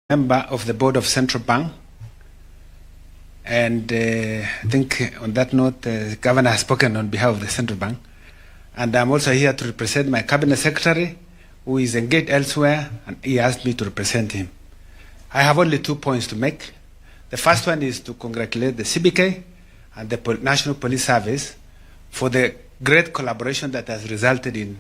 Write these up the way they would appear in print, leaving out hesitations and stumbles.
member of the board of Central Bank, and I think on that note, the governor has spoken on behalf of the Central Bank, and I'm also here to represent my cabinet secretary, who is engaged elsewhere, and he asked me to represent him. I have only 2 points to make. The first one is to congratulate the CBK and the National Police Service for the great collaboration that has resulted in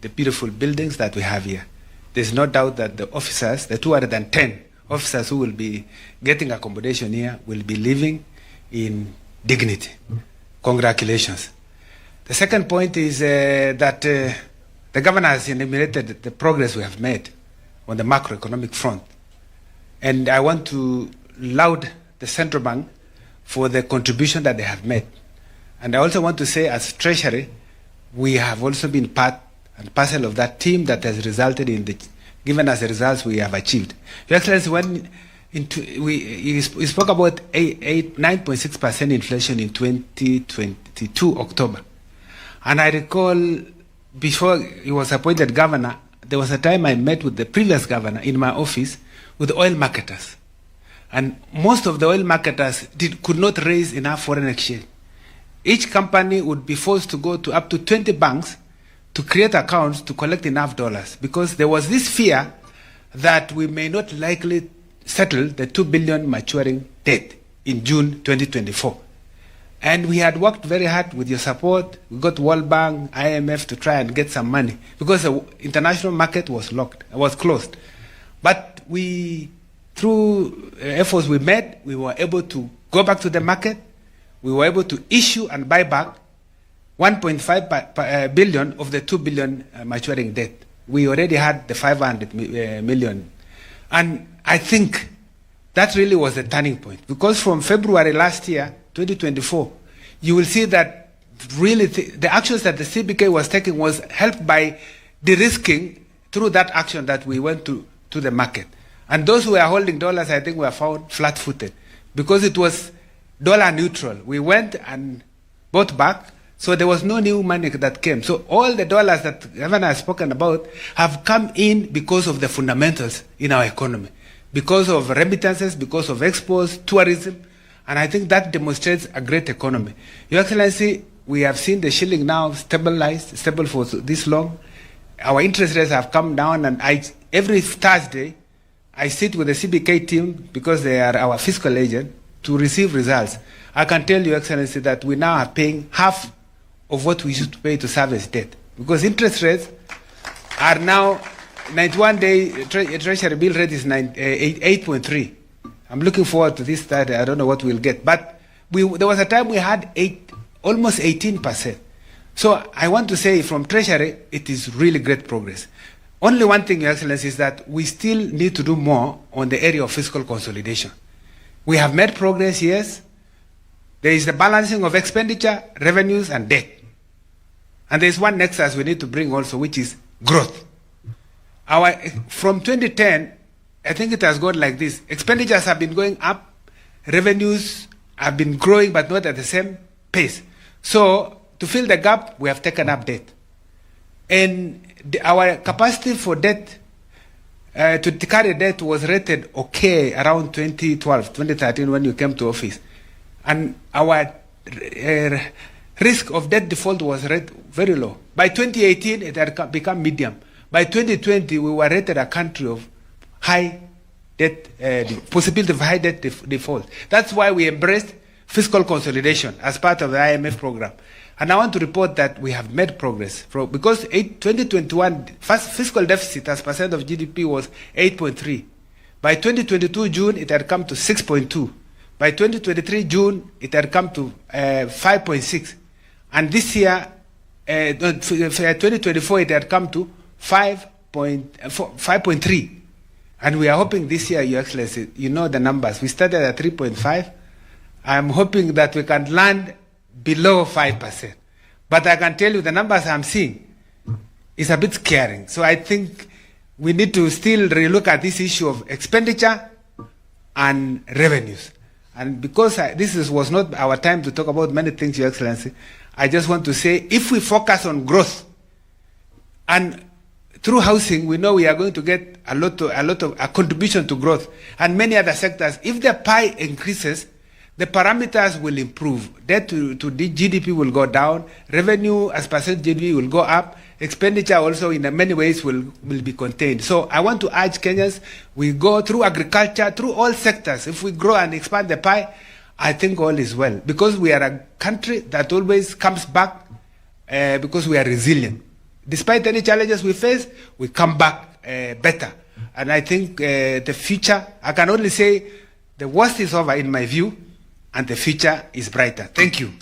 the beautiful buildings that we have here. There's no doubt that the officers, the 210 officers who will be getting accommodation here, will be living in dignity. Congratulations. The second point is that the governor has enumerated the progress we have made on the macroeconomic front. And I want to laud the Central Bank for the contribution that they have made. And I also want to say, as Treasury, we have also been part and parcel of that team that has resulted in given us the results we have achieved. Your Excellency, when we spoke about 9.6% inflation in 2022 October. And I recall before he was appointed governor, there was a time I met with the previous governor in my office with oil marketers. And most of the oil marketers could not raise enough foreign exchange. Each company would be forced to go to up to 20 banks to create accounts to collect enough dollars, because there was this fear that we may not likely settle the 2 billion maturing debt in June 2024. And we had worked very hard with your support. We got World Bank, IMF to try and get some money because the international market was closed. But through efforts we made, we were able to go back to the market. We were able to issue and buy back 1.5 billion of the 2 billion maturing debt. We already had the 500 million. And I think that really was the turning point, because from February last year, 2024, you will see that really the actions that the CBK was taking was helped by de-risking through that action that we went to the market. And those who were holding dollars, I think, were found flat-footed because it was dollar neutral. We went and bought back, so there was no new money that came. So all the dollars that the governor has spoken about have come in because of the fundamentals in our economy, because of remittances, because of exports, tourism, and I think that demonstrates a great economy. Your Excellency, we have seen the shilling now stable for this long. Our interest rates have come down, and every Thursday, I sit with the CBK team, because they are our fiscal agent, to receive results. I can tell you, Excellency, that we now are paying half of what we used to pay to service debt, because interest rates are now 91-day Treasury bill rate is 8.3. I'm looking forward to this study. I don't know what we'll get, but there was a time we had almost 18%. So I want to say, from Treasury, it is really great progress. Only one thing, Your Excellency, is that we still need to do more on the area of fiscal consolidation. We have made progress, yes. There is the balancing of expenditure, revenues, and debt. And there's one nexus we need to bring also, which is growth. From 2010, I think it has gone like this. Expenditures have been going up, revenues have been growing, but not at the same pace. So to fill the gap, we have taken up debt. And our capacity for debt, to carry debt, was rated okay around 2013 when you came to office. And our risk of debt default was rated very low. By 2018, it had become medium. By 2020, we were rated a country of high debt, possibility of high debt default. That's why we embraced fiscal consolidation as part of the IMF program. And I want to report that we have made progress. Because 2021, fiscal deficit as percent of GDP was 8.3. By 2022 June, it had come to 6.2. By 2023 June, it had come to 5.6. And this year, 2024, it had come to 5.3. And we are hoping this year, Your Excellency, you know the numbers. We started at 3.5. I'm hoping that we can land below 5%. But I can tell you the numbers I'm seeing is a bit scaring. So I think we need to still relook at this issue of expenditure and revenues. And because this was not our time to talk about many things, Your Excellency, I just want to say, if we focus on growth and through housing, we know we are going to get a lot of a contribution to growth, and many other sectors. If the pie increases, the parameters will improve. Debt to GDP will go down. Revenue as percent GDP will go up. Expenditure also in many ways will be contained. So I want to urge Kenyans, we go through agriculture, through all sectors. If we grow and expand the pie, I think all is well. Because we are a country that always comes back because we are resilient. Despite any challenges we face, we come back better. And I think the future, I can only say the worst is over in my view, and the future is brighter. Thank you.